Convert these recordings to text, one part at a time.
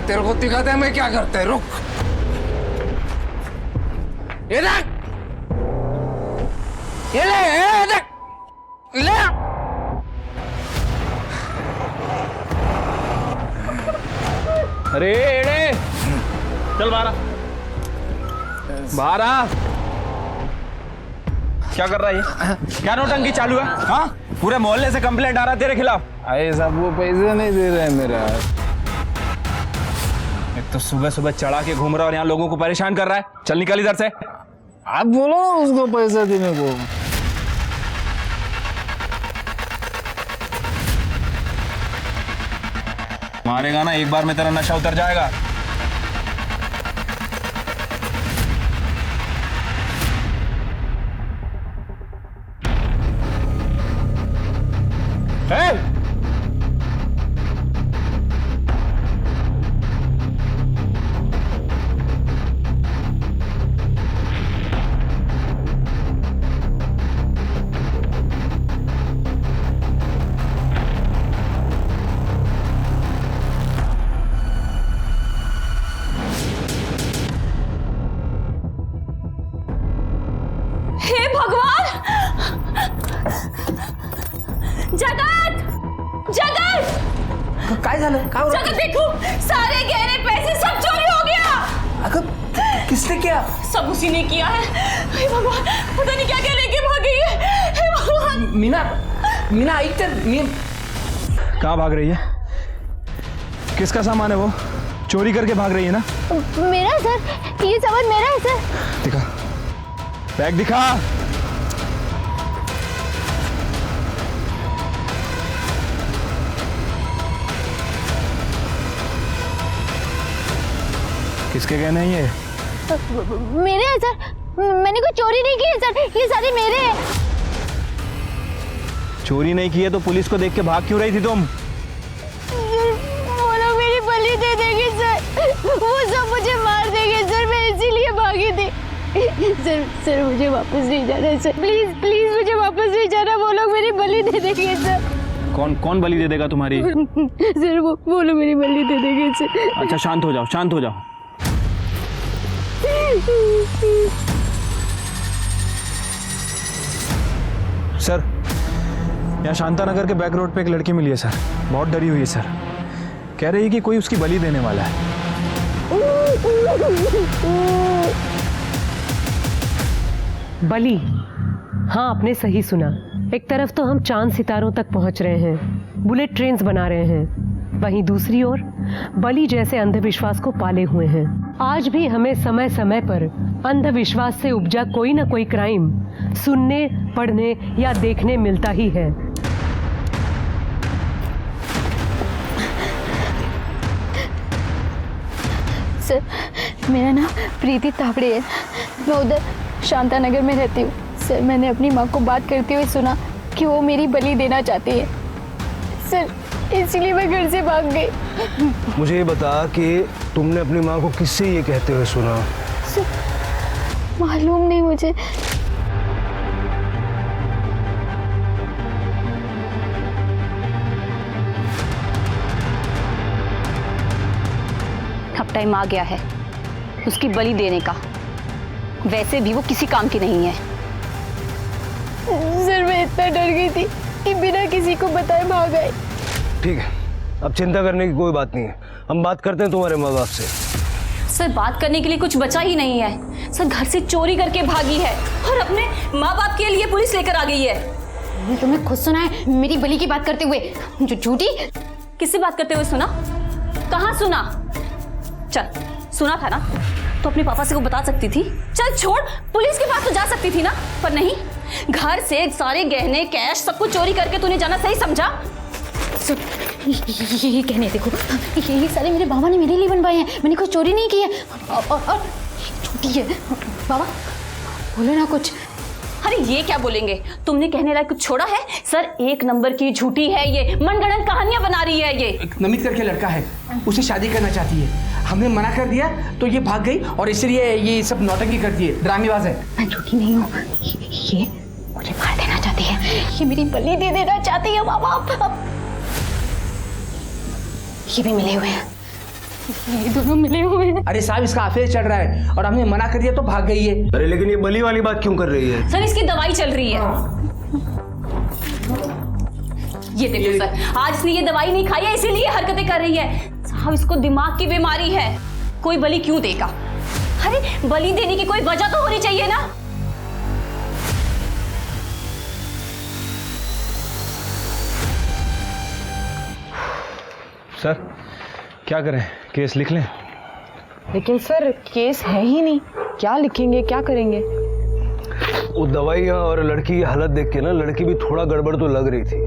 तेरे को दिखाते हैं मैं क्या करता है। रुक, ये देख, ये देख, ले। अरे एड़े, चल बाहर आ, बाहर आ। क्या कर रहा है ये? क्या नौटंकी चालू है? हाँ, पूरे मोहल्ले से कंप्लेंट आ रहा है तेरे खिलाफ। अरे साहब वो पैसे नहीं दे रहे हैं मेरा। एक तो सुबह सुबह चढ़ा के घूम रहा है और यहाँ लोगों को परेशान कर रहा है। चल निकल इधर से। आप बोलो ना उसको पैसा देने को। मारेगा ना एक बार में तेरा नशा उतर जाएगा। हे भगवान! जगत! जगत! काय झालं? काय होतं? जगत देखो, सारे गहने पैसे सब चोरी हो गया। अगं किसने किया? सब उसी ने किया है। हे भगवान, पता नहीं क्या क्या लेके भाग गई है। हे भगवान! मीना, मीना ऐक तर, कहाँ भाग रही है? किसका सामान है वो? चोरी करके भाग रही है ना? मेरा सर, ये सामान मेरा है सर। दिखा, बैग दिखा। किसके गहने हैं ये? मेरे हैं सर, मैंने कोई चोरी नहीं की है सर, ये सारे मेरे हैं। चोरी नहीं की है तो पुलिस को देख के भाग क्यों रही थी तुम? वो लोग मेरी बलि दे देंगे सर, वो सब मुझे मार देंगे सर, मैं इसीलिए भागी थी। सर मुझे वापस नहीं जाना है सर, प्लीज प्लीज मुझे वापस नहीं जाना, वो लोग मेरी बलि दे देंगे सर। कौन कौन बलि दे देगा तुम्हारी? सर वो लोग मेरी बलि दे देंगे सर। अच्छा शांत हो जाओ, शांत हो जाओ। सर, यहाँ शांतानगर के बैक रोड पे एक लड़की मिली है सर, बहुत डरी हुई है सर, कह रही है कि कोई उसकी बलि देने वाला है। बलि? हाँ, आपने सही सुना। एक तरफ तो हम चांद सितारों तक पहुंच रहे हैं, बुलेट ट्रेन्स बना रहे हैं, वहीं दूसरी ओर बलि जैसे अंधविश्वास को पाले हुए हैं। आज भी हमें समय समय पर अंधविश्वास से उपजा कोई ना कोई क्राइम सुनने, पढ़ने या देखने मिलता ही है। सर मेरा नाम प्रीति तावड़े है, मैं उधर शांतानगर में रहती हूँ। सर मैंने अपनी माँ को बात करते हुए सुना कि वो मेरी बलि देना चाहती है सर, इसलिए मैं घर से भाग गई। मुझे ये बता कि तुमने अपनी माँ को किससे ये कहते हुए सुना? सर मालूम नहीं मुझे। अब टाइम आ गया है उसकी बलि देने का, वैसे भी वो किसी काम की नहीं है। सर मैं इतना डर गई थी कि बिना किसी को बताए भाग गए। ठीक है, अब चिंता करने की कोई बात नहीं है, हम बात करते हैं तुम्हारे माँ बाप से। सर बात करने के लिए कुछ बचा ही नहीं है। सर घर से चोरी करके भागी है और अपने माँ बाप के लिए पुलिस लेकर आ गई है। तुम्हें खुद सुना है मेरी बलि की बात करते हुए? जो झूठी। किससे बात करते हुए सुना? कहाँ सुना? चल सुना था ना तो अपने पापा से को बता सकती थी। चल छोड़, पुलिस के पास तो जा सकती थी ना, पर नहीं, घर से सारे गहने कैश सब कुछ चोरी करके तूने जाना सही समझा? ये कहने देखो, ये सारे मेरे बाबा ने मेरे लिए बनवाए हैं, मैंने कोई चोरी नहीं की है। और झूठी है। बाबा बोलो ना कुछ। अरे ये क्या बोलेंगे, तुमने कहने लायक कुछ छोड़ा है? सर एक नंबर की झूठी है ये, मनगढ़ंत कहानियां बना रही है ये। एक नमित करके लड़का है, उसे शादी करना चाहती है, हमने मना कर दिया तो ये भाग गई और इसलिए ये सब नौटंकी करती है, ड्रामेबाज है। मैं झूठी नहीं हूँ, ये मुझे मार देना चाहती है, ये मेरी बलि दे देना चाहती है। बाबा ये भी मिले हुए हैं। ये दोनों मिले हुए हैं। अरे साहब इसका अफेयर चल रहा है और हमने मना कर दिया तो भाग गई है। अरे लेकिन ये बली वाली बात क्यों कर रही है? सर इसकी दवाई चल रही है। ये देखो सर, आज इसने ये दवाई नहीं खाई है इसीलिए हरकतें कर रही है। साहब इसको दिमाग की बीमारी है, कोई बलि क्यों देगा? अरे बलि देने की कोई वजह तो होनी चाहिए ना। सर क्या करें, केस लिख लें? लेकिन सर केस है ही नहीं, क्या लिखेंगे, क्या करेंगे? वो दवाइयाँ और लड़की की हालत देख के ना लड़की भी थोड़ा गड़बड़ तो लग रही थी।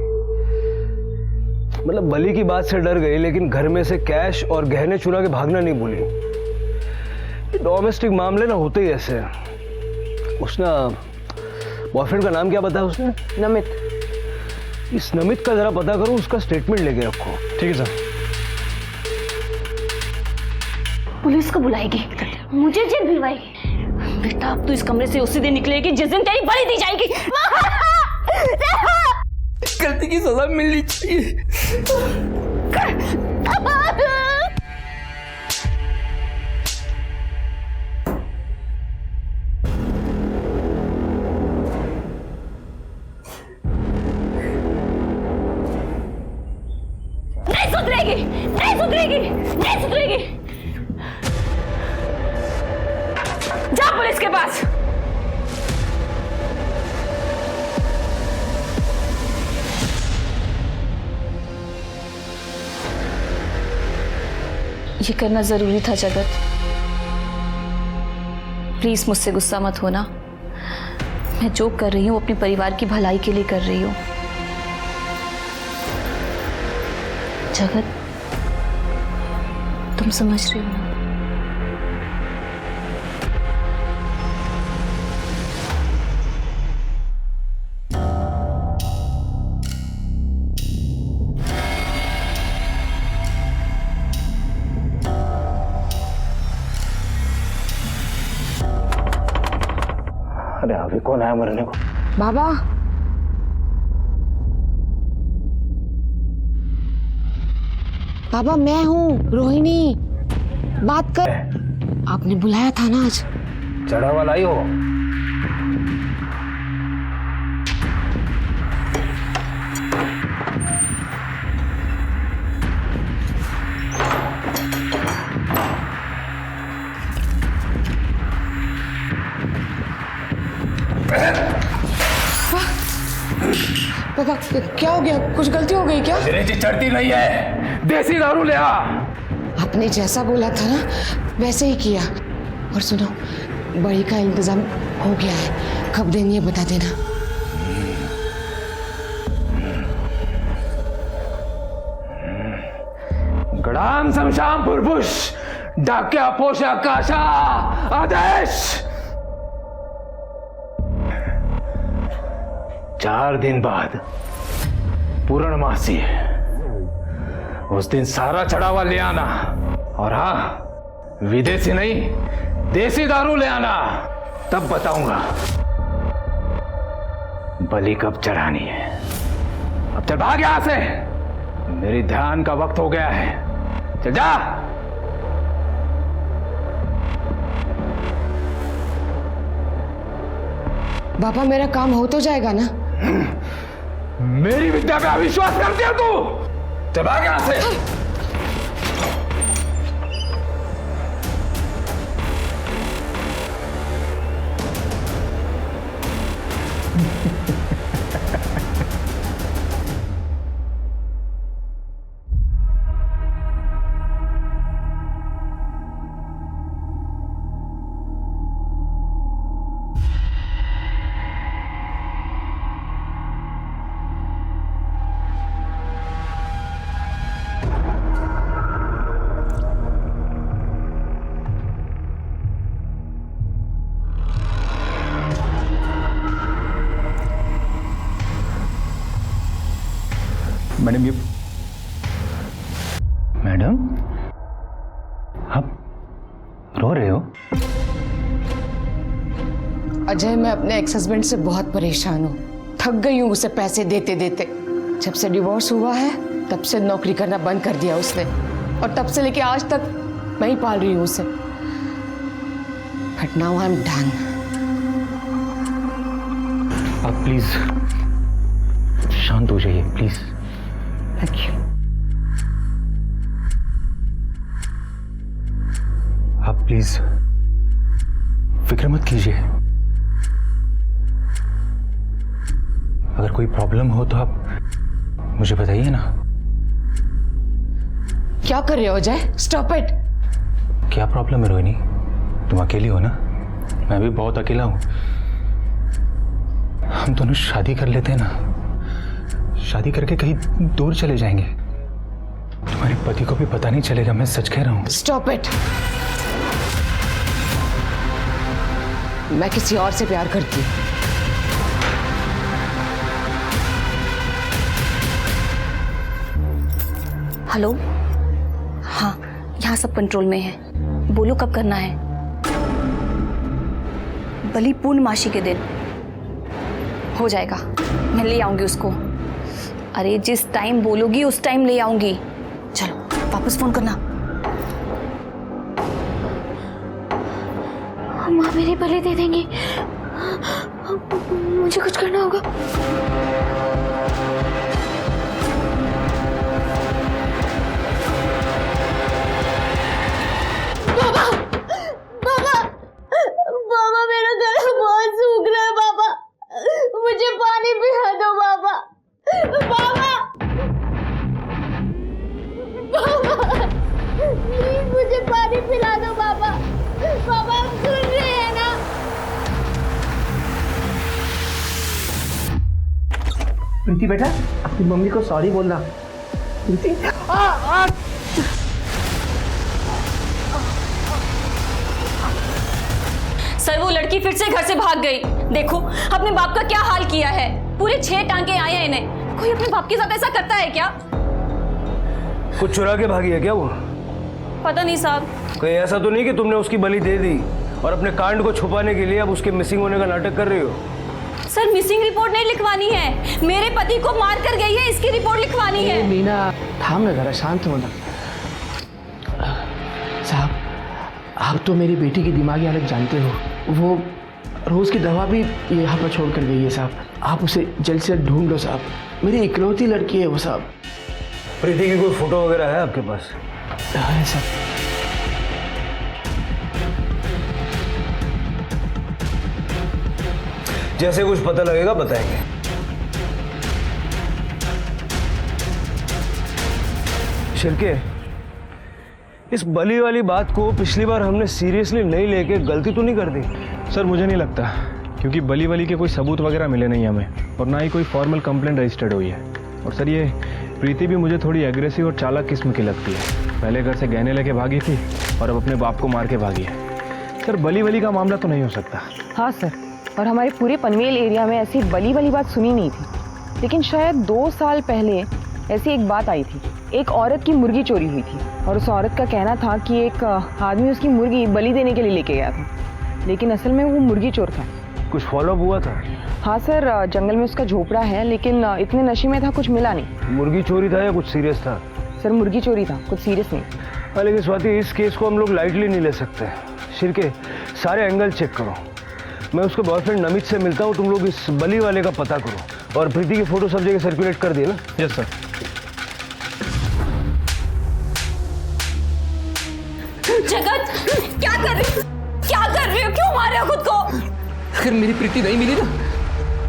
मतलब बली की बात से डर गई लेकिन घर में से कैश और गहने चुरा के भागना नहीं भूली। डोमेस्टिक मामले ना होते ही ऐसे। उसने बॉयफ्रेंड का नाम क्या बताया उसने? नमित। इस नमित का जरा पता करो, उसका स्टेटमेंट लेके रखो। ठीक है सर। पुलिस को बुलाएगी, मुझे जेल भिजवाएगी। बेटा अब तू इस कमरे से उसी दिन निकलेगी जिस दिन तेरी बलि दी जाएगी। गलती की सजा मिलनी चाहिए। नहीं सुधरेगी, नहीं सुधरेगी, नहीं सुधरेगी। जा पुलिस के पास। ये करना जरूरी था जगत। प्लीज मुझसे गुस्सा मत होना। मैं जो कर रही हूँ अपने परिवार की भलाई के लिए कर रही हूँ। जगत तुम समझ रही हो ना? अरे अभी कौन आया मरने को? बाबा बाबा मैं हूँ रोहिणी, बात कर। आपने बुलाया था ना आज। चढ़ा वाला ही हो? पापा क्या हो गया, कुछ गलती हो गई क्या? चढ़ती नहीं है, देसी दारू ले आ। आपने जैसा बोला था ना वैसे ही किया। और सुनो, बड़ी का इंतजाम हो गया है, कब देनी है बता देना। गणाम समशाम पुरपुष डाक्या पोषा काशा आदेश। 4 दिन बाद पूर्णमासी है, उस दिन सारा चढ़ावा ले आना। और हाँ, विदेशी नहीं देसी दारू ले आना, तब बताऊंगा बलि कब चढ़ानी है। अब चल भाग यहां से, मेरी ध्यान का वक्त हो गया है। चल जा। बाबा मेरा काम हो तो जाएगा ना? मेरी विद्या पे अविश्वास करती है तू? चल भाग यहां से। मैडम ये मैडम आप रो रहे हो? अजय, मैं अपने एक्स हस्बैंड से बहुत परेशान हूँ, थक गई हूँ उसे पैसे देते देते। जब से डिवोर्स हुआ है तब से नौकरी करना बंद कर दिया उसने, और तब से लेके आज तक मैं ही पाल रही हूँ उसे। But now I am done. आप प्लीज शांत हो जाइए, प्लीज। Thank you. आप प्लीज फिक्र मत कीजिए। अगर कोई प्रॉब्लम हो तो आप मुझे बताइए ना। क्या कर रहे हो अजय? Stop it. क्या प्रॉब्लम है रोहिणी? तुम अकेली हो ना? मैं भी बहुत अकेला हूं। हम दोनों शादी कर लेते हैं ना। शादी करके कहीं दूर चले जाएंगे। तुम्हारे पति को भी पता नहीं चलेगा। मैं सच कह रहा हूं। Stop it. मैं किसी और से प्यार करती हूँ। हेलो, हाँ यहाँ सब कंट्रोल में है। बोलो कब करना है? बलि पूर्णमासी के दिन हो जाएगा। मैं ले आऊंगी उसको। अरे जिस टाइम बोलोगी उस टाइम ले आऊंगी। चलो वापस फोन करना। माँ मेरी बलि दे देंगी। मुझे कुछ करना होगा। बाबा मेरा गला बहुत सूख रहा है बाबा, मुझे पानी पिला दो बाबा। बाबा बाबा प्लीज मुझे पानी पिला दो बाबा। बाबा आप सुन रहे हैं ना? प्रीति बेटा, अपनी मम्मी को सॉरी बोलना। प्रीति सर वो लड़की फिर से घर से भाग गई। देखो अपने बाप का क्या हाल किया है। पूरे 6 टांके आए हैं इन्हें। कोई अपने बाप के साथ ऐसा करता है क्या? कुछ चुरा के भागी है क्या वो? पता नहीं साहब। कहीं ऐसा तो नहीं कि तुमने उसकी बलि दे दी और अपने कांड को छुपाने के लिए अब उसके मिसिंग होने का नाटक कर रही हो? सर मिसिंग रिपोर्ट नहीं लिखवानी है। मेरे पति को मार कर गई है, इसकी रिपोर्ट लिखवानी है। मीना थाम ना, जरा शांत होना। साहब आप तो मेरी बेटी की दिमागी हालत जानते हो। वो रोज की दवा भी यहाँ पर छोड़ कर गई है साहब। आप उसे जल्द से जल्द ढूंढ लो साहब। मेरी इकलौती लड़की है वो साहब। प्रीति की कोई फोटो वगैरह है आपके पास? है साहब। जैसे कुछ पता लगेगा बताएंगे। शिरके, इस बलि वाली बात को पिछली बार हमने सीरियसली नहीं लेके गलती तो नहीं कर दी? सर मुझे नहीं लगता, क्योंकि बलि वली के कोई सबूत वगैरह मिले नहीं हमें और ना ही कोई फॉर्मल कंप्लेंट रजिस्टर्ड हुई है। और सर ये प्रीति भी मुझे थोड़ी एग्रेसिव और चालाक किस्म की लगती है। पहले घर से गहने लेके भागी थी और अब अपने बाप को मार के भागी है। सर बलि वली का मामला तो नहीं हो सकता। हाँ सर, और हमारे पूरे पनवेल एरिया में ऐसी बली वाली बात सुनी नहीं थी। लेकिन शायद 2 साल पहले ऐसी एक बात आई थी। एक औरत की मुर्गी चोरी हुई थी और उस औरत का कहना था कि एक आदमी उसकी मुर्गी बलि देने के लिए लेके गया था, लेकिन असल में वो मुर्गी चोर था। कुछ फॉलोअप हुआ था? हाँ सर, जंगल में उसका झोपड़ा है, लेकिन इतने नशे में था कुछ मिला नहीं। मुर्गी चोरी था या कुछ सीरियस था? सर मुर्गी चोरी था, कुछ सीरियस नहीं। लेकिन स्वाति इस केस को हम लोग लाइटली नहीं ले सकते। शिरके सारे एंगल चेक करो। मैं उसके बॉयफ्रेंड नमित से मिलता हूँ, तुम लोग इस बलि वाले का पता करो और प्रीति की फोटो सब जगह सर्कुलेट कर दिए ना? Yes sir. जगत क्या कर रहे हो? क्या कर रहे हो? क्यों मार रहे हो खुद को? अगर मेरी प्रीति नहीं मिली ना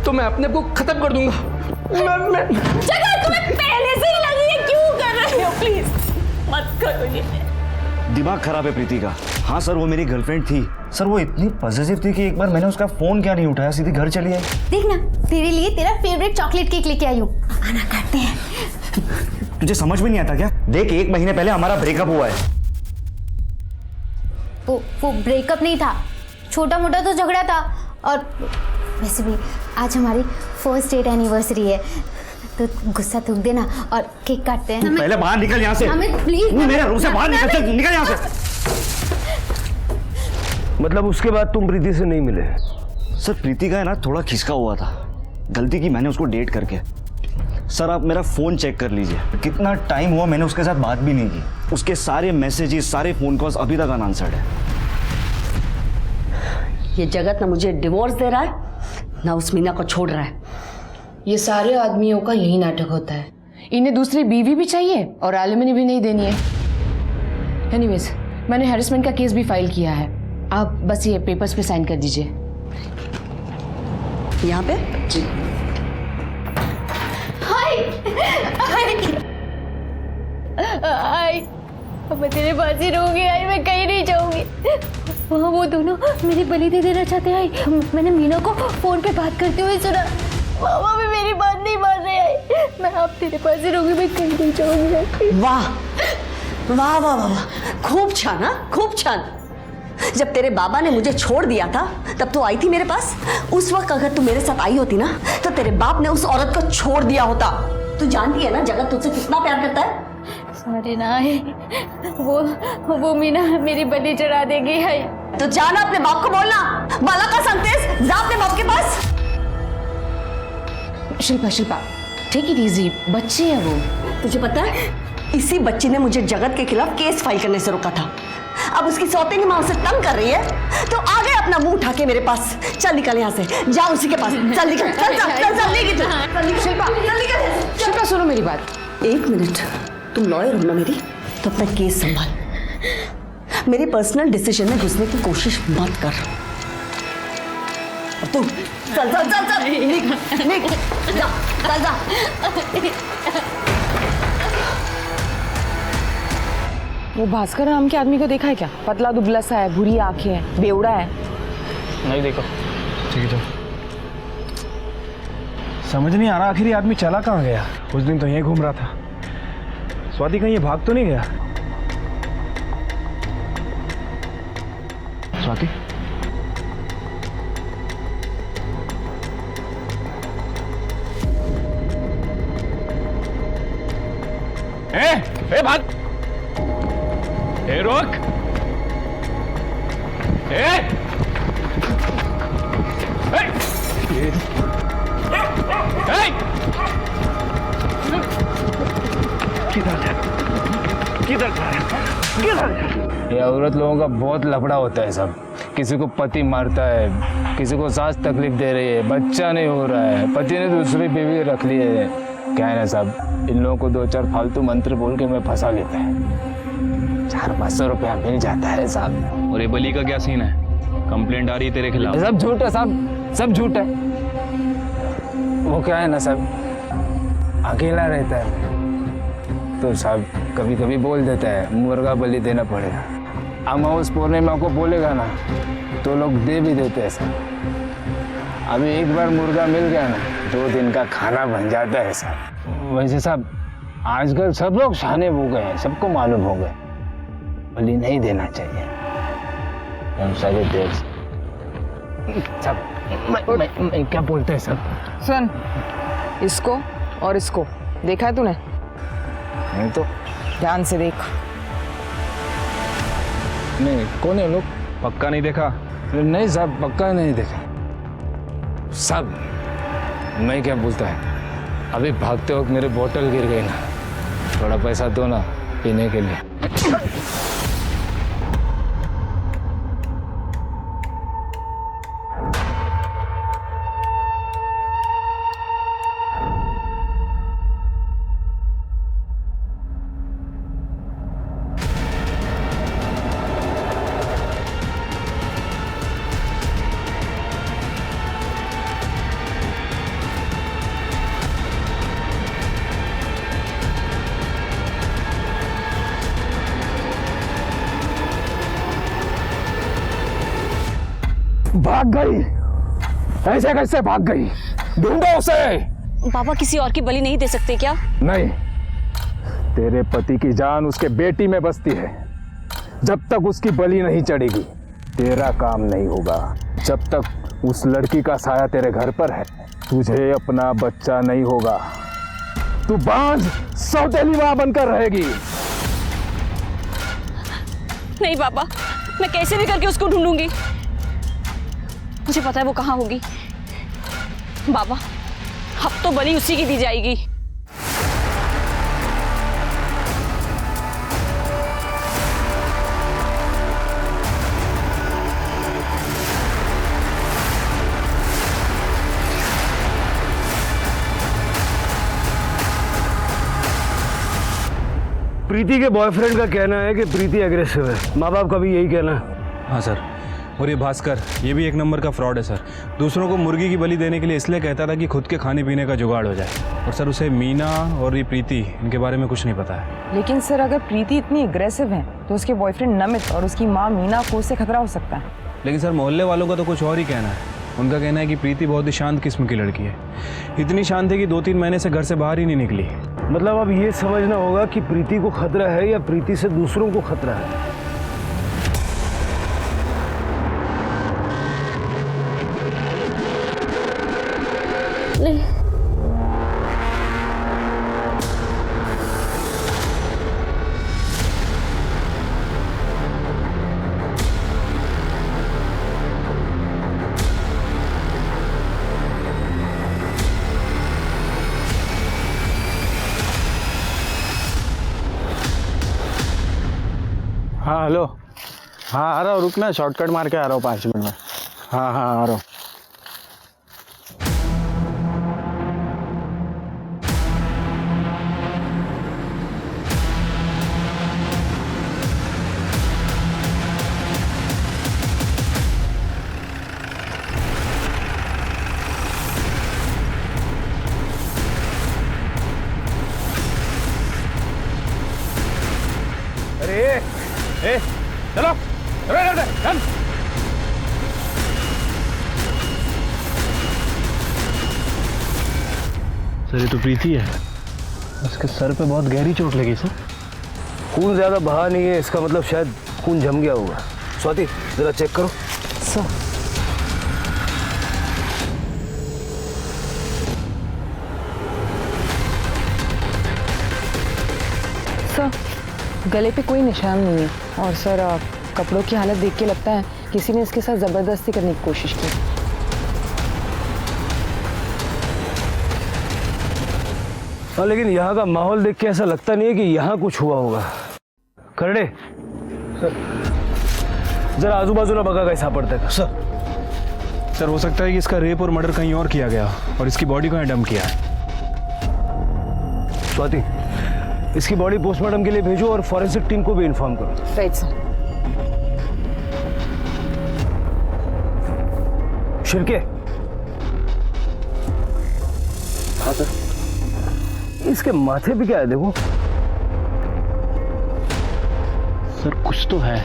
तो मैं अपने आप को खत्म कर दूंगा। जगत तुम्हें पहले से ही लगी है, क्यों कर रहे हो? प्लीज मत करो ये। दिमाग खराब है प्रीति का। हाँ सर वो मेरी गर्लफ्रेंड थी सर। वो इतनी पॉजिटिव थी कि एक बार मैंने उसका फोन क्या नहीं उठाया, सीधे घर चली आई। देख ना, तेरे लिए तेरा फेवरेट चॉकलेट केक लेके आई हूँ। आना काटते हैं। तुझे समझ में नहीं आता क्या? देख 1 महीने पहले हमारा ब्रेकअप हुआ है। वो ब्रेकअप नहीं था, छोटा मोटा तो झगड़ा था। और वैसे भी आज हमारी फर्स्ट डेट एनिवर्सरी है, तो गुस्सा थूक देना और केक काटते हैं। पहले बाहर निकल यहाँ से। हमें प्लीज मेरे रूम से बाहर निकल, निकल यहाँ से। मतलब उसके बाद तुम प्रीति से नहीं मिले? सर प्रीति का है ना थोड़ा खिसका हुआ था, गलती की मैंने उसको डेट करके। सर आप मेरा फ़ोन चेक कर लीजिए, कितना टाइम हुआ मैंने उसके साथ बात भी नहीं की। उसके सारे मैसेजेस, सारे फ़ोन कॉल्स अभी तक अनआंसर्ड है। ये जगत ना मुझे डिवोर्स दे रहा है, ना उस मीना को छोड़ रहा है। ये सारे आदमियों का यही नाटक होता है, इन्हें दूसरी बीवी भी चाहिए और एलिमनी भी नहीं देनी है। एनीवेज, मैंने हैरेसमेंट का केस भी फाइल किया है, आप बस ये पेपर्स पे साइन कर दीजिए। यहाँ पे जी। आई मैं तेरे पास ही रहूंगी। आई मैं कहीं नहीं जाऊंगी। वहाँ वो दोनों मेरी बलि दे देना चाहते हैं। आई मैंने मीना को फोन पे बात करते हुए सुना। मामा भी मेरी बात नहीं मान रहे। आई मैं अब तेरे पास ही रहूंगी, मैं कहीं नहीं जाऊंगी। वाह वाह वाह वाह, खूब छान, हाँ खूब छान। जब तेरे बाबा ने मुझे छोड़ दिया था तब तो आई थी मेरे पास। उस वक्त अगर तू मेरे साथ आई होती ना तो तेरे बाप ने उस औरत को छोड़ दिया होता। तू जानती है ना जगत तुझसे कितना प्यार करता है। सॉरी ना आई, वो मीना मेरी बलि चढ़ा देगी। आई तो जाना अपने बाप को बोलना, बाला का संदेश जा अपने बाप के पास। शिल्पा टेक इट इजी, बच्ची है वो। तुझे पता है इसी बच्ची ने मुझे जगत के खिलाफ केस फाइल करने से रोका था। अब उसकी सौतेली माँ उसे तंग कर रही है तो आ गए अपना मुंह उठा के मेरे पास। चल निकल यहाँ से, जा उसी के पास। चल निकल, चल शिल्पा सुनो मेरी बात। एक मिनट, तुम लॉयर हो ना मेरी, तो अपना केस संभाल। मेरी पर्सनल डिसीजन में घुसने की कोशिश मत कर। तू चल चल चल चल, निक जा, चल जा। वो भास्कर नाम के आदमी को देखा है क्या? पतला दुबला सा है, भूरी आंखें हैं, बेवड़ा है। नहीं देखो। ठीक है, समझ नहीं आ रहा आखिर ये आदमी चला कहाँ गया। उस दिन तो यहीं घूम रहा था। स्वाति कहीं ये भाग तो नहीं गया? स्वाति ए भाग, ए रोक, ये औरत लोगों का बहुत लफड़ा होता है सब। किसी को पति मारता है, किसी को सास तकलीफ दे रही है, बच्चा नहीं हो रहा है, पति ने दूसरी बीवी रख ली है। क्या है ना साहब, इन लोगों को 2-4 फालतू मंत्र बोल के मैं फंसा लेता है। 400-500 रुपया मिल जाता है साहब। और ये बलि का क्या सीन है? कंप्लेंट आ रही है तेरे खिलाफ? सब झूठ है साहब, सब झूठ है। वो क्या है ना साहब, अकेला रहता है तो साहब कभी कभी बोल देता है मुर्गा बलि देना पड़ेगा। अमावस पूर्णिमा को बोलेगा ना तो लोग दे भी देते हैं साहब। अभी एक बार मुर्गा मिल गया ना 2 दिन का खाना बन जाता है साहब। वैसे साहब आजकल सब लोग शाने हो गए हैं, सबको मालूम हो गए बलि नहीं देना चाहिए। हम सारे देर सब मैं क्या बोलते हैं सब। सुन, इसको और इसको देखा है तूने? नहीं तो ध्यान से देख। नहीं, कौन है लोग? पक्का नहीं देखा? नहीं साहब, पक्का नहीं देखा। सब मैं क्या बोलता है, अभी भागते वक्त मेरे बोतल गिर गई ना, थोड़ा पैसा दो ना पीने के लिए। भाग गई, ऐसे कैसे भाग गई? ढूंढो उसे। पापा किसी और की बलि नहीं दे सकते क्या? नहीं, तेरे पति की जान उसके बेटी में बसती है। जब तक उसकी बलि नहीं चढ़ेगी तेरा काम नहीं होगा। जब तक उस लड़की का साया तेरे घर पर है तुझे अपना बच्चा नहीं होगा। तू बांझ सौतेली मां बनकर रहेगी। नहीं पापा, मैं कैसे भी करके उसको ढूंढूंगी। मुझे पता है वो कहाँ होगी। बाबा अब तो बलि उसी की दी जाएगी। प्रीति के बॉयफ्रेंड का कहना है कि प्रीति एग्रेसिव है, माँ बाप का भी यही कहना है। हाँ सर, और ये भास्कर, ये भी एक नंबर का फ्रॉड है सर। दूसरों को मुर्गी की बलि देने के लिए इसलिए कहता था कि खुद के खाने पीने का जुगाड़ हो जाए। और सर उसे मीना और ये प्रीति, इनके बारे में कुछ नहीं पता है। लेकिन सर अगर प्रीति इतनी एग्रेसिव है तो उसके बॉयफ्रेंड नमित और उसकी माँ मीना को उससे खतरा हो सकता है। लेकिन सर मोहल्ले वालों का तो कुछ और ही कहना है। उनका कहना है कि प्रीति बहुत ही शांत किस्म की लड़की है, इतनी शांत है कि 2-3 महीने से घर से बाहर ही नहीं निकली। मतलब अब ये समझना होगा कि प्रीति को खतरा है या प्रीति से दूसरों को खतरा है। हाँ हेलो, हाँ आ रहा हूँ, रुकना, शॉर्टकट मार के आ रहा हूँ 5 मिनट में। हाँ हाँ आ रहा हूँ। ए, चलो चल। सर ये तो प्रीति है, उसके सर पे बहुत गहरी चोट लगी सर। खून ज्यादा बहा नहीं है, इसका मतलब शायद खून जम गया होगा। स्वाति जरा चेक करो। सर गले पे कोई निशान नहीं है और सर कपड़ों की हालत देख के लगता है किसी ने इसके साथ जबरदस्ती करने की कोशिश की। हाँ लेकिन यहाँ का माहौल देख के ऐसा लगता नहीं है कि यहाँ कुछ हुआ होगा। खरडे जरा आजू बाजू ना बघा काही सापडतंय का? सर हो सकता है कि इसका रेप और मर्डर कहीं और किया गया और इसकी बॉडी को यहाँ डंप किया है। स्वाति इसकी बॉडी पोस्टमार्टम के लिए भेजो और फॉरेंसिक टीम को भी इन्फॉर्म करो। Right sir. शिरके। हाँ सर। इसके माथे पे क्या है देखो? सर कुछ तो है।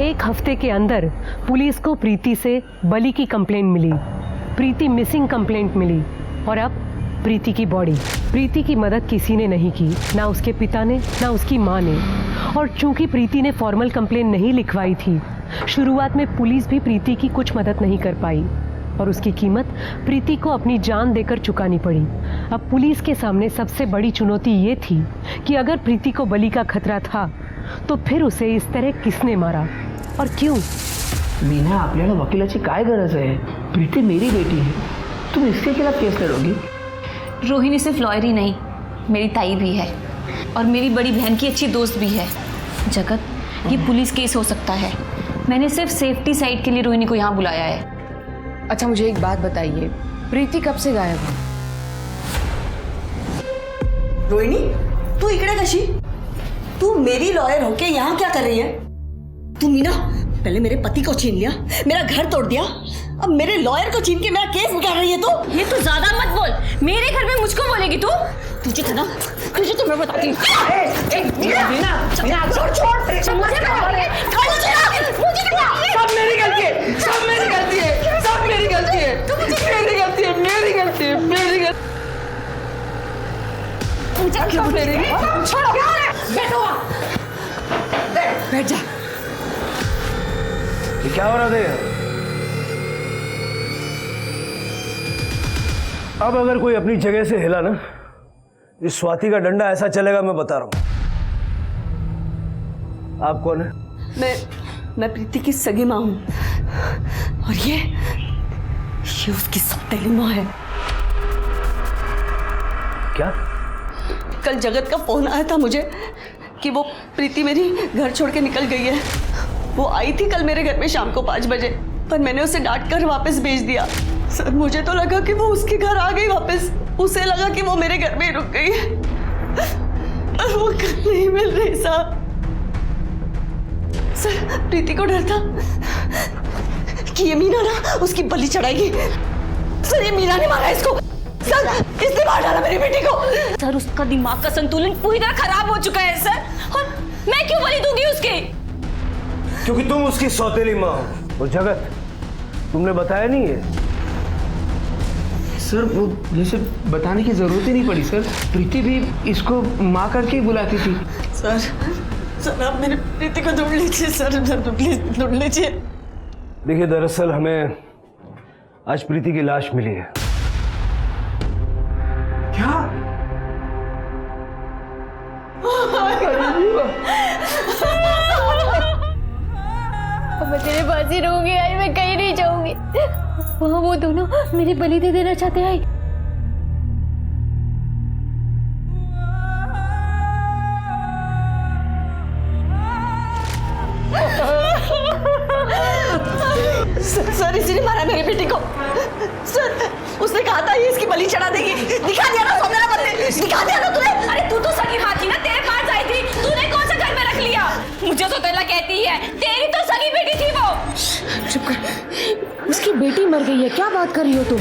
एक हफ्ते के अंदर पुलिस को प्रीति से बलि की कंप्लेंट मिली, प्रीति मिसिंग कंप्लेंट मिली और अब प्रीति की बॉडी। प्रीति की मदद किसी ने नहीं की, ना उसके पिता ने ना उसकी माँ ने। और चूंकि प्रीति ने फॉर्मल कंप्लेंट नहीं लिखवाई थी, शुरुआत में पुलिस भी प्रीति की कुछ मदद नहीं कर पाई और उसकी कीमत प्रीति को अपनी जान देकर चुकानी पड़ी। अब पुलिस के सामने सबसे बड़ी चुनौती ये थी कि अगर प्रीति को बलि का खतरा था तो फिर उसे इस तरह किसने मारा और क्यों? मीना आपल्याला वकिलाची काय गरज आहे? प्रीति मेरी बेटी है, तुम इसके खिलाफ केस लड़ोगी? रोहिणी सिर्फ लॉयर ही नहीं, मेरी ताई भी है और मेरी बड़ी बहन की अच्छी दोस्त भी है। जगत, ये पुलिस केस हो सकता है। मैंने सिर्फ सेफ्टी साइड के लिए रोहिणी को यहाँ बुलाया है। अच्छा मुझे एक बात बताइए, प्रीति कब से गायब है? रोहिणी तू इकडे कशी? तू मेरी लॉयर होके यहाँ क्या कर रही है? तू मीना पहले मेरे पति को छीन लिया, मेरा घर तोड़ दिया, अब मेरे लॉयर को छीन के मेरा केस निकाल रही है तू? ये तू ज्यादा मत बोल, मेरे घर में मुझको बोलेगी तू? तुझे तो ना, तुझे तो मैं बताती हूँ। सब मेरी गलती है, सब मेरी गलती है, सब मेरी गलती है, मेरी गलती है, मेरी गलती है, मेरी गलती। क्यों मेरी? छोड़ो, बैठो, बैठ जा। ये क्या हो रहा था? अब अगर कोई अपनी जगह से हिला ना, इस स्वाति का डंडा ऐसा चलेगा, मैं बता रहा हूं। आप कौन है? मैं प्रीति की सगी माँ हूं और ये उसकी सौतेली माँ है। क्या? कल जगत का फोन आया था मुझे कि वो प्रीति मेरी घर छोड़ के निकल गई है। वो आई थी कल मेरे घर पे शाम को 5 बजे, पर मैंने उसे डांट कर वापस भेज दिया। सर मुझे तो लगा कि वो उसके घर आ गई वापस, उसे लगा कि वो मेरे घर में ही रुक गई है और वो घर नहीं मिल रही साहब। सर प्रीति को डर था कि ये मीना ना उसकी बलि चढ़ाएगी। सर ये मीना ने मारा इसको। सर इसने मार डाला मेरी बेटी को। सर उसका दिमाग का संतुलन पूरी तरह खराब हो चुका है सर, और मैं क्यों बलि दूंगी उसके? क्योंकि तुम उसकी सौतेली माँ हो। और जगत, तुमने बताया नहीं है? सर वो जैसे बताने की जरूरत ही नहीं पड़ी सर। प्रीति भी इसको माँ करके ही बुलाती थी। सर आप मेरी प्रीति को ढूंढ लीजिए सर, प्लीज ढूंढ लीजिए। देखिए दरअसल हमें आज प्रीति की लाश मिली है। क्या? मैं तेरे पास ही रहूंगी यार, मैं कहीं नहीं जाऊंगी। वहाँ वो दोनों मेरी बलि दे देना चाहते हैं। सर इसी ने मारा मेरी बेटी को। सर उसने कहा था ये इसकी बलि चढ़ा देगी। दिखा दिया ना सौतेला बंदे, दिखा दिया ना तूने। अरे तू तो सगी माँ थी ना, तेरे पास आई थी, तूने कौन सा घर में रख लिया? मुझे सौतेला कहती है, तेरी तो सगी बेटी थी वो। चुप कर, उसकी बेटी मर गई है, क्या बात कर रही हो तुम?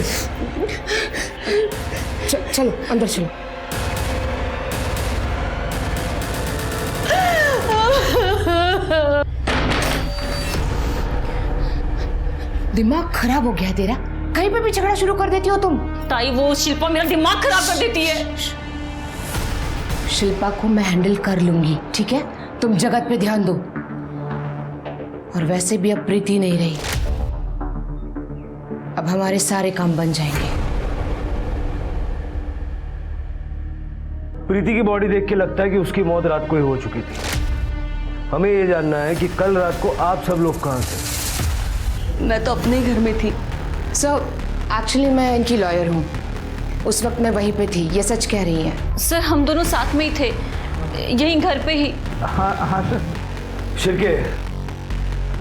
चलो अंदर चलो। दिमाग खराब हो गया तेरा, कहीं पे भी झगड़ा शुरू कर देती हो तुम। ताई वो शिल्पा मेरा दिमाग खराब कर देती है। शिल्पा को मैं हैंडल कर लूंगी, ठीक है? तुम जगत पे ध्यान दो। और वैसे भी अब प्रीति नहीं रही, अब हमारे सारे काम बन जाएंगे। प्रीति की बॉडी देख के लगता है कि उसकी मौत रात को ही हो चुकी थी। हमें ये जानना है कि कल रात को आप सब लोग कहाँ थे? मैं तो अपने घर में थी। सर एक्चुअली मैं इनकी लॉयर हूँ, उस वक्त मैं वहीं पे थी, ये सच कह रही हैं। सर हम दोनों साथ में ही थे, यहीं घर पे ही। हाँ सर। शिरके,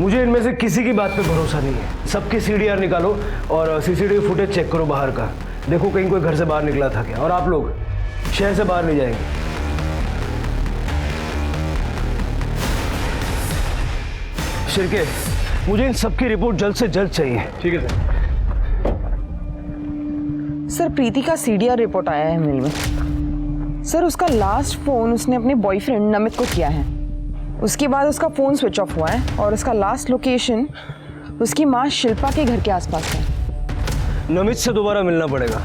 मुझे इनमें से किसी की बात पे भरोसा नहीं है। सबकी CDR निकालो और CCTV फुटेज चेक करो बाहर का। देखो कहीं कोई घर से बाहर निकला था क्या। और आप लोग शहर से बाहर नहीं जाएंगे। शिरके, मुझे इन सबकी रिपोर्ट जल्द से जल्द चाहिए। ठीक है सर। सर प्रीति का CDR रिपोर्ट आया है मेल में। सर उसका लास्ट फोन उसने अपने बॉयफ्रेंड नमित को किया है। उसके बाद उसका फोन स्विच ऑफ हुआ है और उसका लास्ट लोकेशन उसकी माँ शिल्पा के घर के आसपास है। नमित से दोबारा मिलना पड़ेगा।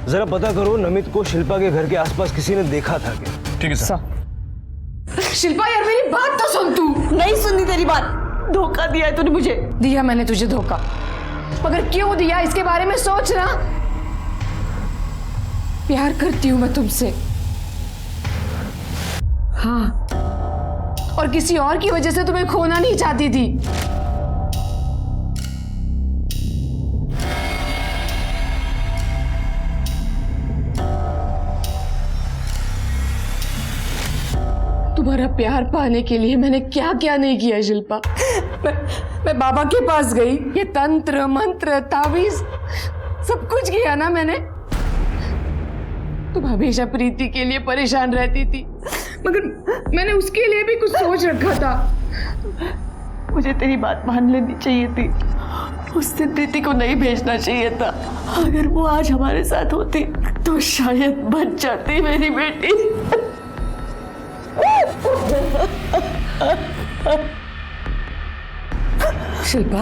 जरा पता करो नमित को शिल्पा के घर के आसपास किसी ने देखा था क्या। ठीक है सर। शिल्पा यार मेरी बात तो सुन। तू नहीं सुननी तेरी बात। धोखा दिया है तूने मुझे। दिया मैंने तुझे धोखा, मगर क्यों दिया इसके बारे में सोच ना। प्यार करती हूं मैं तुमसे, हाँ, और किसी और की वजह से तुम्हें खोना नहीं चाहती थी। तुम्हारा प्यार पाने के लिए मैंने क्या क्या नहीं किया शिल्पा। मैं बाबा के पास गई, ये तंत्र मंत्र तावीज सब कुछ किया ना मैंने। तुम हमेशा प्रीति के लिए परेशान रहती थी, मगर मैंने उसके लिए भी कुछ सोच रखा था। मुझे तेरी बात मान लेनी चाहिए थी। उस दिन प्रीति को नहीं भेजना चाहिए था। अगर वो आज हमारे साथ होती तो शायद बच जाती मेरी बेटी। शिल्पा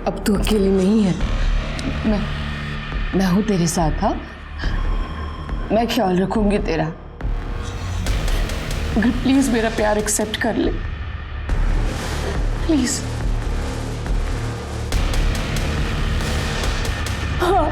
अब तू अकेली नहीं है, मैं हूं तेरे साथ। हाँ, मैं ख्याल रखूंगी तेरा। अगर प्लीज मेरा प्यार एक्सेप्ट कर ले, प्लीज। हाँ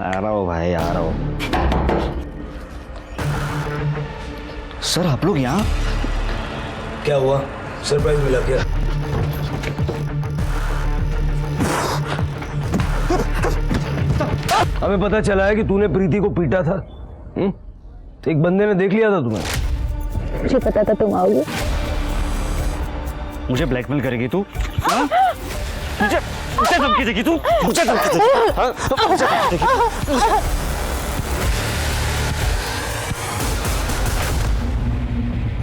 आ रहा हो भाई, आ रहा हो। सर आप लोग यहाँ? क्या हुआ? सरप्राइज मिला क्या? हमें पता चला है कि तूने प्रीति को पीटा था। एक बंदे ने देख लिया था तुम्हें। मुझे पता था तुम आओगे। मुझे ब्लैकमेल करेगी तू? हाँ? मुझे धमकी देगी तू? मुझे धमकी देगी? हाँ? मुझे धमकी देगी?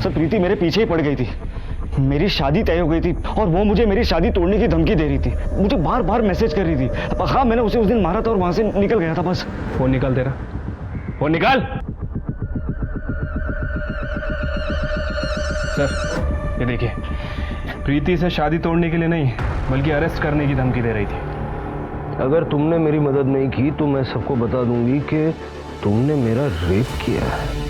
सर प्रीति मेरे पीछे ही पड़ गई थी। मेरी शादी तय हो गई थी और वो मुझे मेरी शादी तोड़ने की धमकी दे रही थी। मुझे बार बार मैसेज कर रही थी। हाँ मैंने उसे उस दिन मारा था और वहां से निकल गया था बस। फोन निकाल तेरा, फोन निकाल। सर ये देखिए, प्रीति से शादी तोड़ने के लिए नहीं बल्कि अरेस्ट करने की धमकी दे रही थी। अगर तुमने मेरी मदद नहीं की तो मैं सबको बता दूंगी कि तुमने मेरा रेप किया है।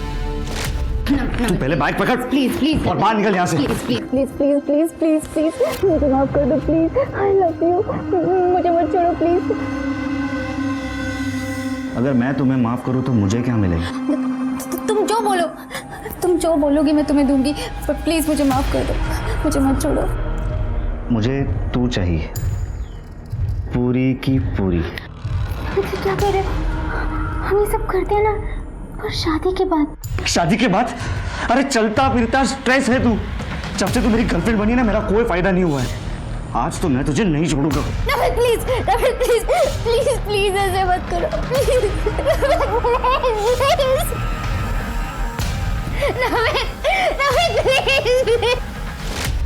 तू पहले बाइक पकड़ प्लीज प्लीज और बाहर निकल यहाँ से। Please please please please please please please मुझे माफ कर दो प्लीज। आई लव यू, मुझे मत छोड़ो प्लीज। अगर मैं तुम्हें माफ करूँ तो मुझे क्या मिलेगा? तुम जो बोलोगी मैं तुम्हें दूंगी, पर प्लीज मुझे माफ कर दो, मुझे मत छोड़ो। मुझे तू चाहिए, पूरी की पूरी। मुझे क्या कह रहे हो? हम ये सब करते हैं ना, पर शादी के बाद। शादी के बाद? अरे चलता फिरता स्ट्रेस है तू। जब से तू मेरी गर्लफ्रेंड बनी ना मेरा कोई फायदा नहीं हुआ है। आज तो मैं तुझे नहीं छोड़ूंगा। Namit please, Namit please please please ऐसे मत करो प्लीज।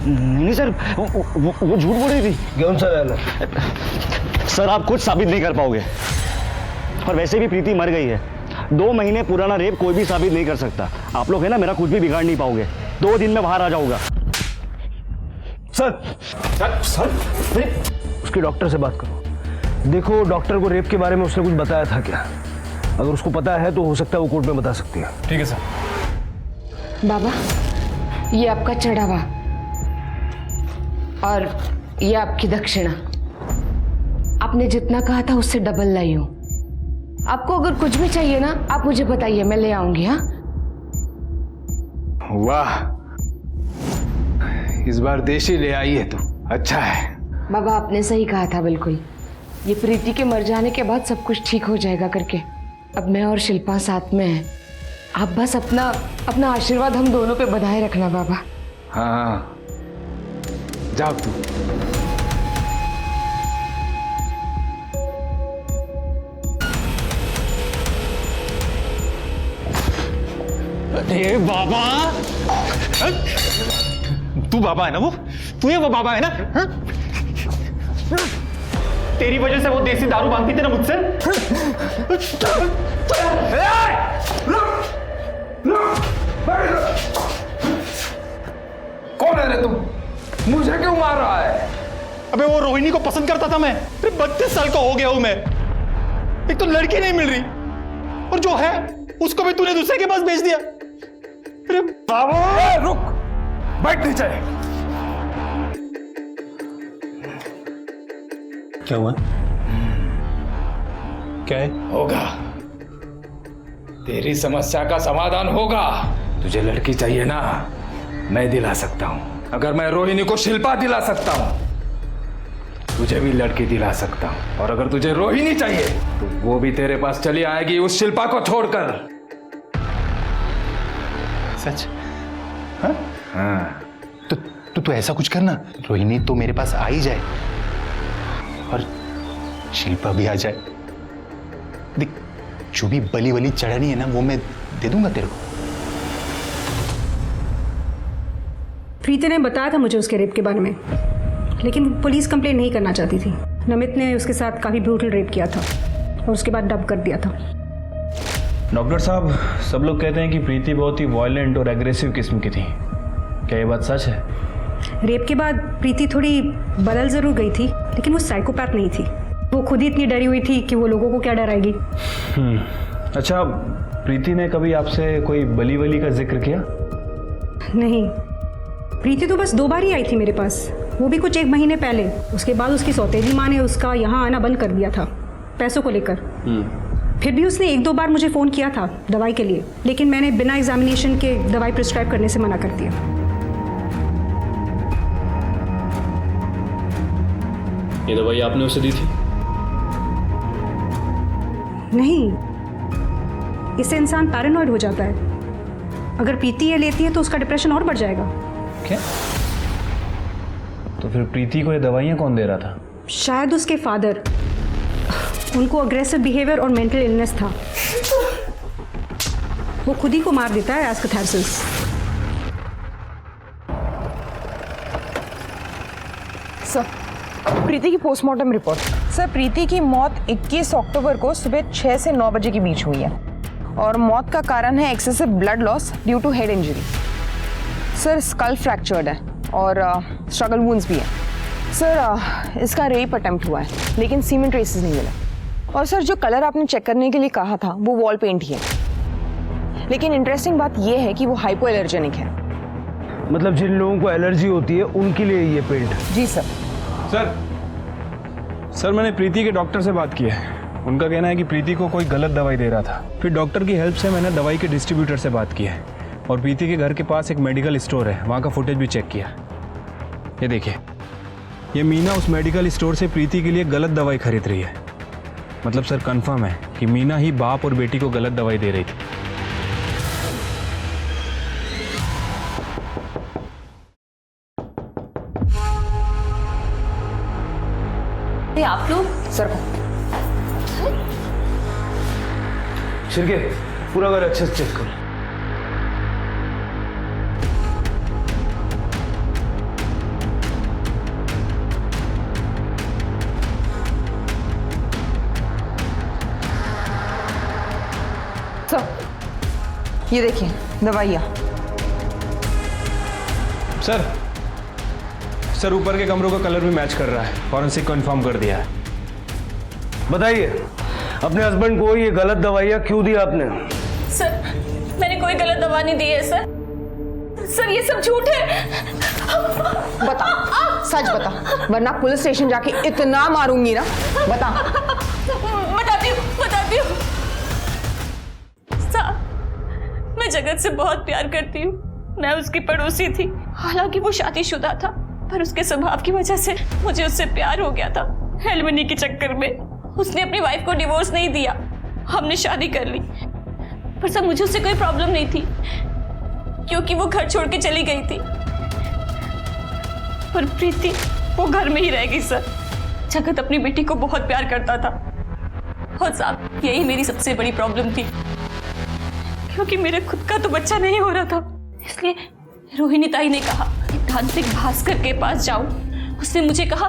नहीं सर, वो झूठ बोल रही थी। कौन सा रहना? सर आप कुछ साबित नहीं कर पाओगे और वैसे भी प्रीति मर गई है। 2 महीने पुराना रेप कोई भी साबित नहीं कर सकता। आप लोग है ना मेरा कुछ भी बिगाड़ नहीं पाओगे। 2 दिन में बाहर आ जाऊंगा। सर सर सर उसके डॉक्टर से बात करो। देखो डॉक्टर को रेप के बारे में उसने कुछ बताया था क्या? अगर उसको पता है तो हो सकता है वो कोर्ट में बता सकती है। ठीक है सर। बाबा ये आपका चढ़ावा और ये आपकी दक्षिणा। आपने जितना कहा था उससे डबल लाई हूं। आपको अगर कुछ भी चाहिए ना आप मुझे बताइए, मैं ले आऊंगी। हाँ वाह, इस बार देशी ले आई है तू, अच्छा है। बाबा आपने सही कहा था बिल्कुल। ये प्रीति के मर जाने के बाद सब कुछ ठीक हो जाएगा करके। अब मैं और शिल्पा साथ में हैं। आप बस अपना आशीर्वाद हम दोनों पे बधाए रखना बाबा। हाँ जाओ तू। अरे बाबा, तू बाबा है ना? तू वो बाबा है ना? हा? तेरी वजह से वो देसी दारू मांगती थी ना मुझसे। कौन है रे तुम? मुझे क्यों मार रहा है? अबे वो रोहिणी को पसंद करता था मैं। 32 साल का हो गया हूं मैं। एक तो लड़की नहीं मिल रही और जो है उसको भी तूने दूसरे के पास भेज दिया। अरे बाबा रुक, बैठ नीचे। क्या हुआ? क्या है? होगा, तेरी समस्या का समाधान होगा। तुझे लड़की चाहिए ना, मैं दिला सकता हूं। अगर मैं रोहिणी को शिल्पा दिला सकता हूं, तुझे भी लड़की दिला सकता हूं। और अगर तुझे रोहिणी चाहिए तो वो भी तेरे पास चली आएगी उस शिल्पा को छोड़कर। सच? हाँ। तो ऐसा कुछ करना, रोहिणी तो मेरे पास आ ही जाए और शिल्पा भी आ जाए। देख, जो भी बली वली चढ़ानी है ना वो मैं दे दूंगा तेरे को। प्रीति ने बताया था मुझे उसके रेप के बारे में, लेकिन पुलिस कंप्लेंट नहीं करना चाहती थी। नमित ने उसके साथ काफ़ी ब्रूटल रेप किया था और उसके बाद डब कर दिया था। डॉक्टर साहब, सब लोग कहते हैं कि प्रीति बहुत ही वायलेंट और एग्रेसिव किस्म की थी। क्या ये बात सच है? रेप के बाद प्रीति थोड़ी बदल ज़रूर गई थी, लेकिन वो साइकोपैथ नहीं थी। वो खुद ही इतनी डरी हुई थी कि वो लोगों को क्या डराएगी। अच्छा, प्रीति ने कभी आपसे कोई बली वली का जिक्र किया? नहीं, प्रीति तो बस 2 बार ही आई थी मेरे पास, वो भी कुछ 1 महीने पहले। उसके बाद उसकी सौतेली माँ ने उसका यहाँ आना बंद कर दिया था पैसों को लेकर। फिर भी उसने 1-2 बार मुझे फ़ोन किया था दवाई के लिए, लेकिन मैंने बिना एग्जामिनेशन के दवाई प्रिस्क्राइब करने से मना कर दिया। ये दवाई आपने उसे दी थी? नहीं, इससे इंसान पैरानॉइड हो जाता है। अगर प्रीति ये लेती है तो उसका डिप्रेशन और बढ़ जाएगा। क्या? तो फिर प्रीति को ये दवाइयाँ कौन दे रहा था? शायद उसके फादर। उनको अग्रेसिव बिहेवियर और मेंटल इलनेस था। वो खुद ही को मार देता है एज कैथारसिस। सर, प्रीति की पोस्टमार्टम रिपोर्ट। सर, प्रीति की मौत 21 अक्टूबर को सुबह 6 से 9 बजे के बीच हुई है और मौत का कारण है excessive blood loss due to head injury. Sir, skull fractured है और स्ट्रगल वुंड्स भी है। सर, इसका रेप अटेम्प्ट हुआ है लेकिन सीमेन ट्रेसेस नहीं मिला। और सर, जो कलर आपने चेक करने के लिए कहा था वो वॉल पेंट ही है, लेकिन इंटरेस्टिंग बात यह है कि वो हाइपो एलर्जेनिक है। मतलब जिन लोगों को एलर्जी होती है उनके लिए ये पेंट? जी सर। सर, मैंने प्रीति के डॉक्टर से बात की है। उनका कहना है कि प्रीति को कोई गलत दवाई दे रहा था। फिर डॉक्टर की हेल्प से मैंने दवाई के डिस्ट्रीब्यूटर से बात की है और प्रीति के घर के पास एक मेडिकल स्टोर है, वहाँ का फुटेज भी चेक किया। ये देखिए, ये मीना उस मेडिकल स्टोर से प्रीति के लिए गलत दवाई खरीद रही है। मतलब सर, कंफर्म है कि मीना ही बाप और बेटी को गलत दवाई दे रही थी। आप लोग सर, शिरके, पूरा घर अच्छे से चेक करो। सर, ये देखिए दवाइयाँ। सर, ऊपर के कमरों का कलर भी मैच कर रहा है। फॉरेंसिक कंफर्म कर दिया है। बताइए, अपने हस्बैंड को ये गलत दवाइयाँ क्यों दी आपने? सर, मैंने कोई गलत दवा नहीं दी है सर। सर, ये सब झूठ है। बता, सच बता, वरना पुलिस स्टेशन जाके इतना मारूंगी ना। बता। बताती हूँ। सर, मैं जगत से बहुत प्यार करती हूँ। मैं उसकी पड़ोसी थी। हालांकि वो शादीशुदा था, पर उसके स्वभाव की वजह से मुझे उससे प्यार हो गया था। एलिमनी के चक्कर में उसने अपनी वाइफ को डिवोर्स नहीं दिया। हमने शादी कर ली, पर सर मुझे उससे कोई प्रॉब्लम नहीं थी क्योंकि वो घर छोड़ के चली गई थी। पर प्रीति वो घर में ही रह गई सर। जगत अपनी बेटी को बहुत प्यार करता था और साहब यही मेरी सबसे बड़ी प्रॉब्लम थी क्योंकि मेरे खुद का तो बच्चा नहीं हो रहा था। इसलिए रोहिणी ताई ने कहा तांत्रिक भास्कर के पास जाओ। उसने मुझे कहा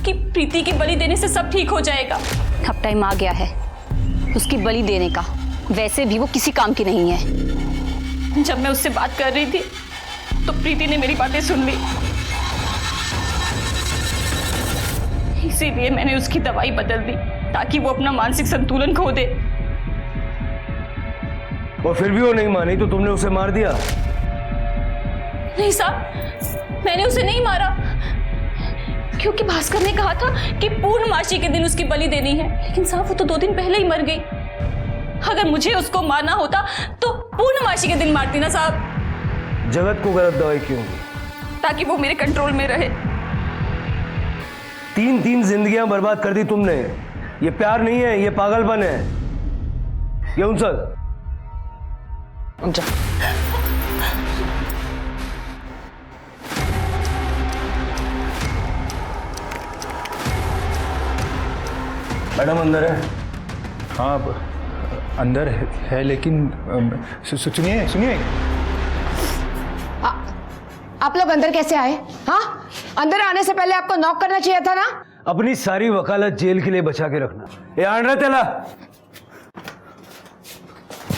कि प्रीति की बलि देने से सब ठीक हो जाएगा। अब टाइम आ गया है उसकी बलि देने का। वैसे भी वो किसी काम की नहीं है। जब मैं उससे बात कर रही थी तो प्रीति ने मेरी बातें सुन ली। इसीलिए मैंने उसकी दवाई बदल दी ताकि वो अपना मानसिक संतुलन खो दे। और फिर भी वो नहीं मानी तो तुमने उसे मार दिया? नहीं साहब, मैंने उसे नहीं मारा क्योंकि भास्कर ने कहा था कि पूर्णमासी के दिन उसकी बलि देनी है। लेकिन साहब वो तो 2 दिन पहले ही मर गई। अगर मुझे उसको मारना होता तो पूर्णमासी के दिन मारती ना साहब। जगत को गलत दवाई क्यों दी? ताकि वो मेरे कंट्रोल में रहे। 3 जिंदगियां बर्बाद कर दी तुमने। ये प्यार नहीं है, ये पागलपन है। ये उनसर मैडम अंदर है? हाँ अंदर है लेकिन सुनिए आप लोग अंदर कैसे आए? हाँ, अंदर आने से पहले आपको नॉक करना चाहिए था ना। अपनी सारी वकालत जेल के लिए बचा के रखना। ये आन रहा तेला,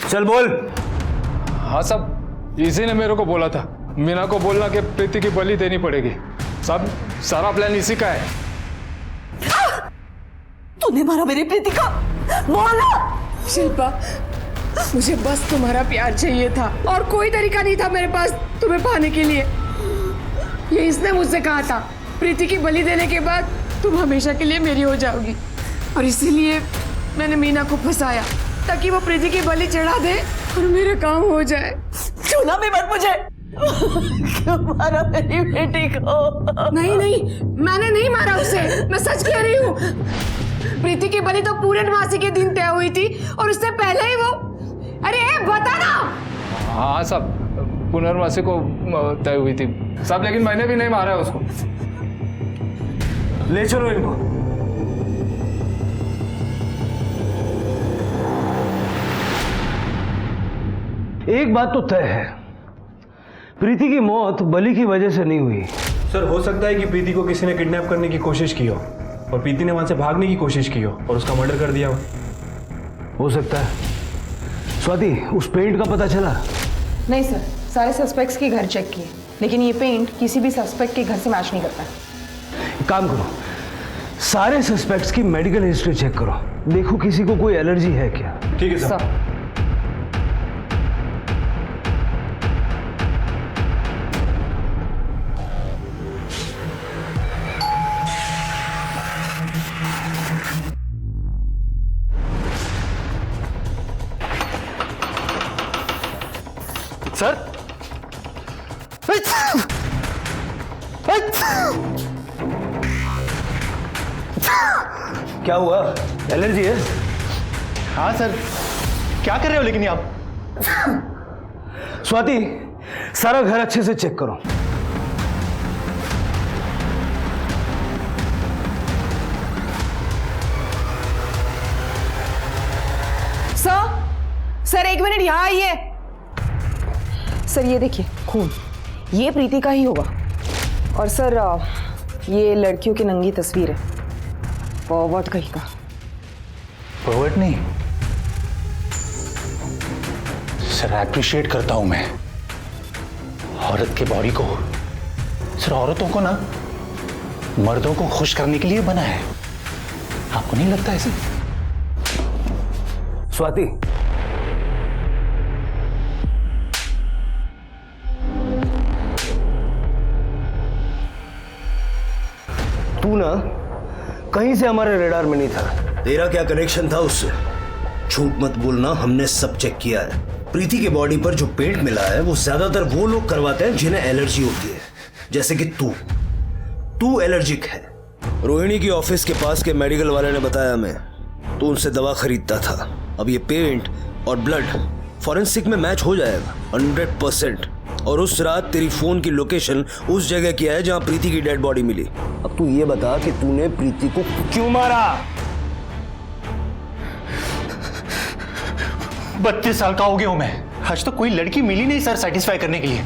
चल बोल। हाँ साहब, इसी ने मेरे को बोला था मीना को बोलना कि प्रीति की बलि देनी पड़ेगी। साहब सारा प्लान इसी का है। तूने मारा मेरी प्रीति का? बोला। शिल्पा, मुझे बस तुम्हारा प्यार चाहिए था और कोई तरीका नहीं था मेरे पास तुम्हें पाने के लिए। ये इसने मुझसे कहा था प्रीति की बलि देने के बाद तुम हमेशा के लिए मेरी हो जाओगी, और इसीलिए मैंने मीना को फंसाया ताकि वो प्रीति की बलि चढ़ा दे और मेरा काम हो जाए। छूना भी मत मुझे। क्यों मारा मेरी बेटी को? नहीं, मैंने नहीं मारा उसे, मैं सच कह रही हूँ। प्रीति की बलि तो पूर्णमासी के दिन तय हुई थी और उससे पहले ही वो। अरे बता ना। हाँ सब पुनर्मासी को तय हुई थी सब, लेकिन मैंने भी नहीं मारा है उसको। ले चलो इनको। एक बात तो तय है, प्रीति की मौत बलि की वजह से नहीं हुई। सर हो सकता है कि प्रीति को किसी ने किडनैप करने की कोशिश की हो और प्रीति ने वहां से भागने की कोशिश की हो और उसका मर्डर कर दिया हो सकता है। स्वाति, उस पेंट का पता चला? नहीं सर, सारे सस्पेक्ट्स के घर चेक किए, लेकिन ये पेंट किसी भी सस्पेक्ट के घर से मैच नहीं करता है। एक काम करो, सारे सस्पेक्ट्स की मेडिकल हिस्ट्री चेक करो, देखो किसी को कोई एलर्जी है क्या। ठीक है सर। सर क्या हुआ? एलर्जी है? हाँ सर। क्या कर रहे हो लेकिन ये आप? स्वाति, सारा घर अच्छे से चेक करो। सर एक मिनट यहाँ आइए। सर ये देखिए खून, ये प्रीति का ही होगा। और सर ये लड़कियों की नंगी तस्वीर है, फॉरवर्ड कहीं का। फॉरवर्ड नहीं सर, अप्रिशिएट करता हूं मैं औरत के बॉडी को। सर औरतों को ना मर्दों को खुश करने के लिए बना है, आपको नहीं लगता ऐसे? स्वाति, तू ना कहीं से हमारे रेडार में नहीं था। तेरा क्या कनेक्शन था उससे? झूठ मत बोलना, हमने सब चेक किया है। प्रीति के बॉडी पर जो पेंट मिला है वो ज्यादातर वो लोग करवाते हैं जिन्हें एलर्जी होती है, जैसे कि तू एलर्जिक है। रोहिणी की ऑफिस के पास के मेडिकल वाले ने बताया हमें, तो उनसे दवा खरीदता था। अब ये पेंट और ब्लड फॉरेंसिक में मैच हो जाएगा 100%। और उस रात तेरी फोन की लोकेशन उस जगह की है जहां प्रीति की डेड बॉडी मिली। अब तू ये बता कि तूने प्रीति को क्यों मारा? 32 साल का हो गया हूं मैं, आज तक कोई लड़की मिली नहीं सर सेटिस्फाई करने के लिए।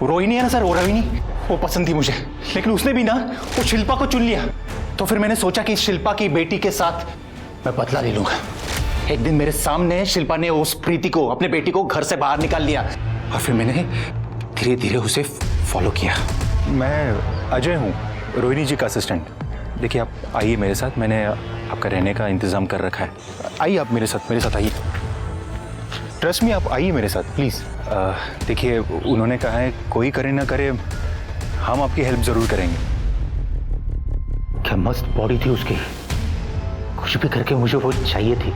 रोहिणी है ना सर, रोहिणी वो पसंद थी मुझे, लेकिन उसने भी ना वो शिल्पा को चुन लिया। तो फिर मैंने सोचा कि शिल्पा की बेटी के साथ मैं बदला ले लूंगा। एक दिन मेरे सामने शिल्पा ने उस प्रीति को, अपने बेटी को घर से बाहर निकाल लिया और फिर मैंने धीरे धीरे उसे फॉलो किया। मैं अजय हूँ, रोहिणी जी का असिस्टेंट। देखिए आप आइए मेरे साथ, मैंने आपका रहने का इंतज़ाम कर रखा है। आइए आप मेरे साथ आइए। ट्रस्ट मी, आप आइए मेरे साथ प्लीज़। देखिए उन्होंने कहा है कोई करे ना करे, हम आपकी हेल्प ज़रूर करेंगे। क्या मस्त बॉडी थी उसकी, कुछ भी करके मुझे वो चाहिए थी।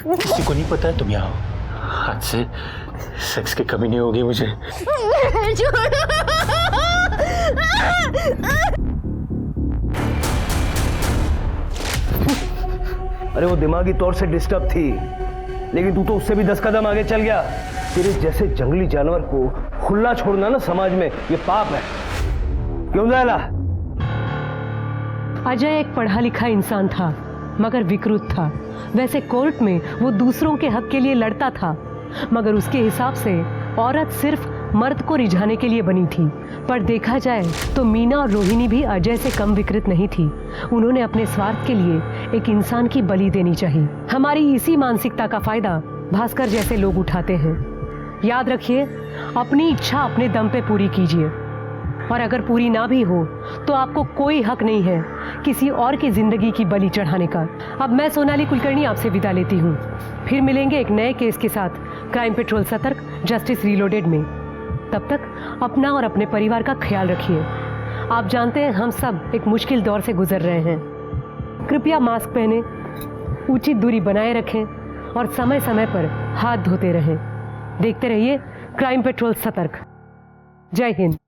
किसी को नहीं पता है तुम यहाँ हो। आज से सेक्स की कमी नहीं होगी मुझे। अरे वो दिमागी तौर से डिस्टर्ब थी, लेकिन तू तो उससे भी 10 कदम आगे चल गया। तेरे जैसे जंगली जानवर को खुला छोड़ना ना समाज में ये पाप है। क्यों ज़ायला? अजय एक पढ़ा लिखा इंसान था, मगर विकृत था। वैसे कोर्ट में वो दूसरों के हक के लिए लड़ता था, मगर उसके हिसाब से औरत सिर्फ मर्द को रिझाने के लिए बनी थी। पर देखा जाए तो मीना और रोहिणी भी अजय से कम विकृत नहीं थी। उन्होंने अपने स्वार्थ के लिए एक इंसान की बलि देनी चाहिए। हमारी इसी मानसिकता का फायदा भास्कर जैसे लोग उठाते हैं। याद रखिए, अपनी इच्छा अपने दम पे पूरी कीजिए, और अगर पूरी ना भी हो तो आपको कोई हक नहीं है किसी और की जिंदगी की बलि चढ़ाने का। अब मैं सोनाली कुलकर्णी आपसे विदा लेती हूँ। फिर मिलेंगे एक नए केस के साथ क्राइम पेट्रोल सतर्क, जस्टिस रीलोडेड में। तब तक अपना और अपने परिवार का ख्याल रखिए। आप जानते हैं हम सब एक मुश्किल दौर से गुजर रहे हैं। कृपया मास्क पहने, उचित दूरी बनाए रखें और समय समय पर हाथ धोते रहें। देखते रहिए क्राइम पेट्रोल सतर्क। जय हिंद।